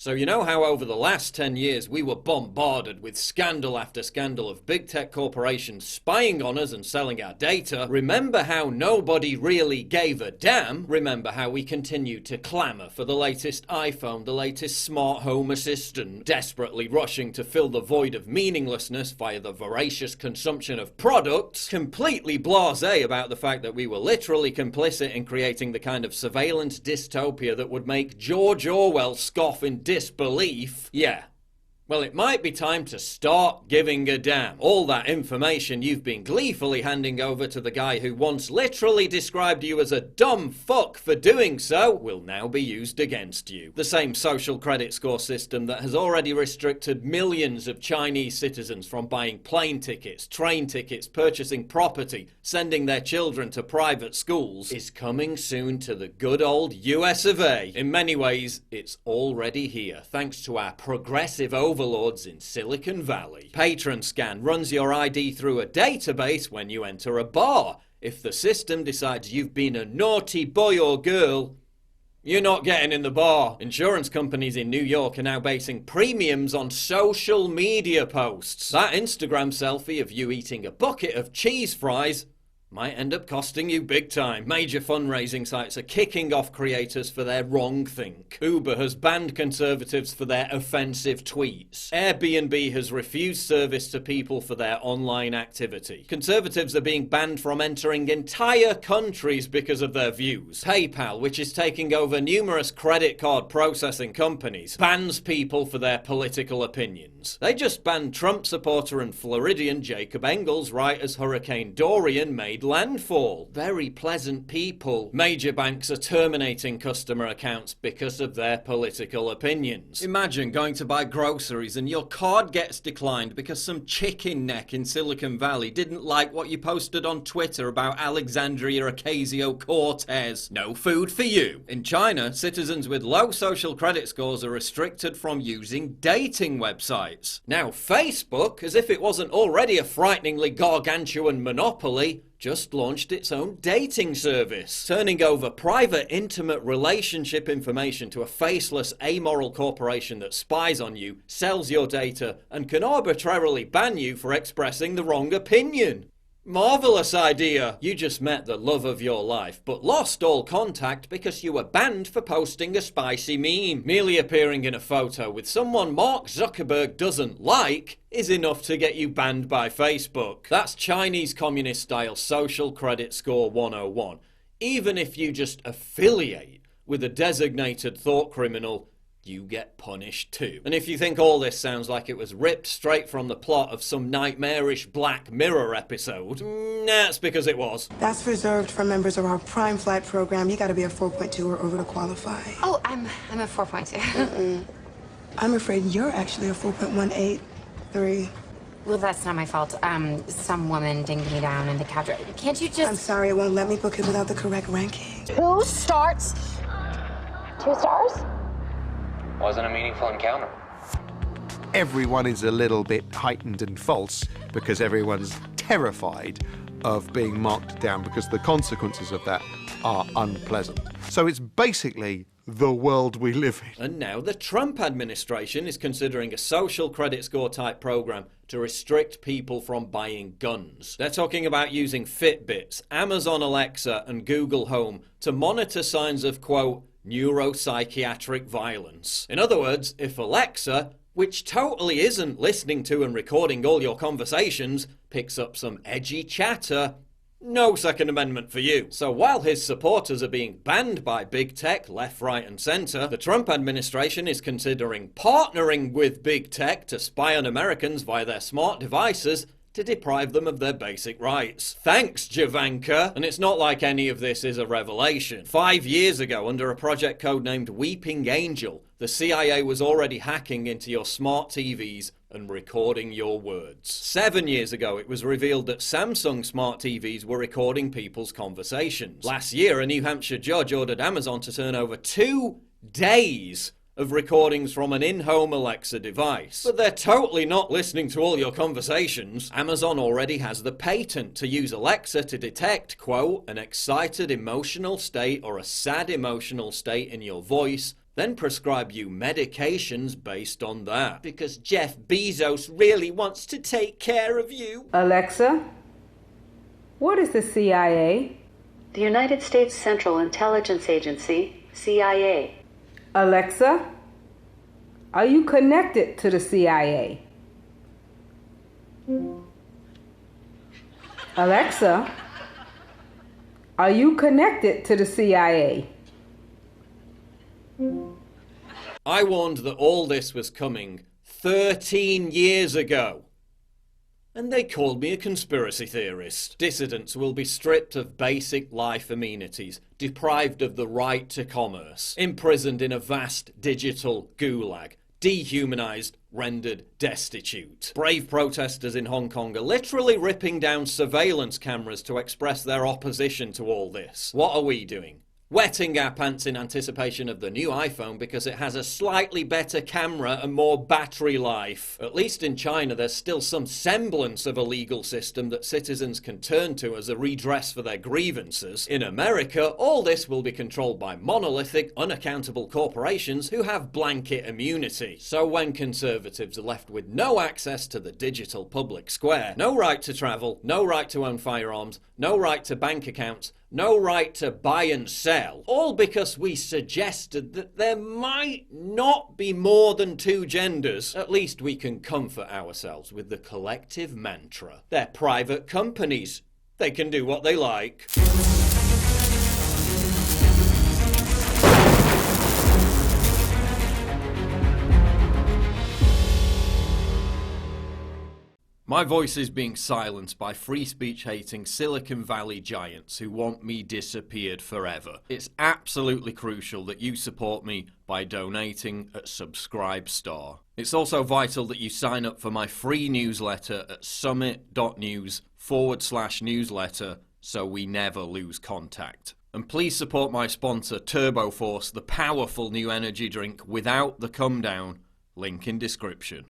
So you know how over the last 10 years we were bombarded with scandal after scandal of big tech corporations spying on us and selling our data? Remember how nobody really gave a damn? Remember how we continued to clamour for the latest iPhone, the latest smart home assistant, desperately rushing to fill the void of meaninglessness via the voracious consumption of products, completely blasé about the fact that we were literally complicit in creating the kind of surveillance dystopia that would make George Orwell scoff in disbelief? Yeah. Well, it might be time to start giving a damn. All that information you've been gleefully handing over to the guy who once literally described you as a dumb fuck for doing so will now be used against you. The same social credit score system that has already restricted millions of Chinese citizens from buying plane tickets, train tickets, purchasing property, sending their children to private schools, is coming soon to the good old US of A. In many ways, it's already here, thanks to our progressive overlords in Silicon Valley. Patron Scan runs your ID through a database when you enter a bar. If the system decides you've been a naughty boy or girl, you're not getting in the bar. Insurance companies in New York are now basing premiums on social media posts. That Instagram selfie of you eating a bucket of cheese fries might end up costing you big time. Major fundraising sites are kicking off creators for their wrongthink. Uber has banned conservatives for their offensive tweets. Airbnb has refused service to people for their online activity. Conservatives are being banned from entering entire countries because of their views. PayPal, which is taking over numerous credit card processing companies, bans people for their political opinions. They just banned Trump supporter and Floridian Jacob Engels right as Hurricane Dorian made landfall. Very pleasant people. Major banks are terminating customer accounts because of their political opinions. Imagine going to buy groceries and your card gets declined because some chicken neck in Silicon Valley didn't like what you posted on Twitter about Alexandria Ocasio-Cortez. No food for you. In China, citizens with low social credit scores are restricted from using dating websites. Now Facebook, as if it wasn't already a frighteningly gargantuan monopoly, just launched its own dating service, turning over private, intimate relationship information to a faceless, amoral corporation that spies on you, sells your data, and can arbitrarily ban you for expressing the wrong opinion. Marvelous idea! You just met the love of your life, but lost all contact because you were banned for posting a spicy meme. Merely appearing in a photo with someone Mark Zuckerberg doesn't like is enough to get you banned by Facebook. That's Chinese communist-style social credit score 101. Even if you just affiliate with a designated thought criminal, you get punished too. And if you think all this sounds like it was ripped straight from the plot of some nightmarish Black Mirror episode, that's because it was. That's reserved for members of our Prime Flight program. You gotta be a 4.2 or over to qualify. Oh, I'm a 4.2. I'm afraid you're actually a 4.183. Well, that's not my fault. Some woman dinged me down in the cab. Can't you just... I'm sorry, it won't let me book it without the correct ranking. 2 stars? 2 stars? Wasn't a meaningful encounter. Everyone is a little bit heightened and false because everyone's terrified of being marked down because the consequences of that are unpleasant. So it's basically the world we live in. And now the Trump administration is considering a social credit score type program to restrict people from buying guns. They're talking about using Fitbits, Amazon Alexa, and Google Home to monitor signs of, quote, neuropsychiatric violence. In other words, if Alexa, which totally isn't listening to and recording all your conversations, picks up some edgy chatter, no Second Amendment for you. So while his supporters are being banned by big tech, left, right, and center, the Trump administration is considering partnering with big tech to spy on Americans via their smart devices to deprive them of their basic rights. Thanks, Javanka! And it's not like any of this is a revelation. 5 years ago, under a project code named Weeping Angel, the CIA was already hacking into your smart TVs and recording your words. 7 years ago, it was revealed that Samsung smart TVs were recording people's conversations. Last year, a New Hampshire judge ordered Amazon to turn over 2 days of recordings from an in-home Alexa device. But they're totally not listening to all your conversations. Amazon already has the patent to use Alexa to detect, quote, an excited emotional state or a sad emotional state in your voice then prescribe you medications based on that. Because Jeff Bezos really wants to take care of you. Alexa, what is the CIA? The United States Central Intelligence Agency, CIA. Alexa, are you connected to the CIA? Alexa, are you connected to the CIA? I warned that all this was coming 13 years ago. And they called me a conspiracy theorist. Dissidents will be stripped of basic life amenities, deprived of the right to commerce, imprisoned in a vast digital gulag, dehumanized, rendered destitute. Brave protesters in Hong Kong are literally ripping down surveillance cameras to express their opposition to all this. What are we doing? Wetting our pants in anticipation of the new iPhone because it has a slightly better camera and more battery life. At least in China there's still some semblance of a legal system that citizens can turn to as a redress for their grievances. In America, all this will be controlled by monolithic, unaccountable corporations who have blanket immunity. So when conservatives are left with no access to the digital public square, no right to travel, no right to own firearms, no right to bank accounts, no right to buy and sell, all because we suggested that there might not be more than two genders, at least we can comfort ourselves with the collective mantra. They're private companies. They can do what they like. My voice is being silenced by free speech hating Silicon Valley giants who want me disappeared forever. It's absolutely crucial that you support me by donating at Subscribestar. It's also vital that you sign up for my free newsletter at summit.news/newsletter so we never lose contact. And please support my sponsor Turbo Force, the powerful new energy drink without the come down. Link in description.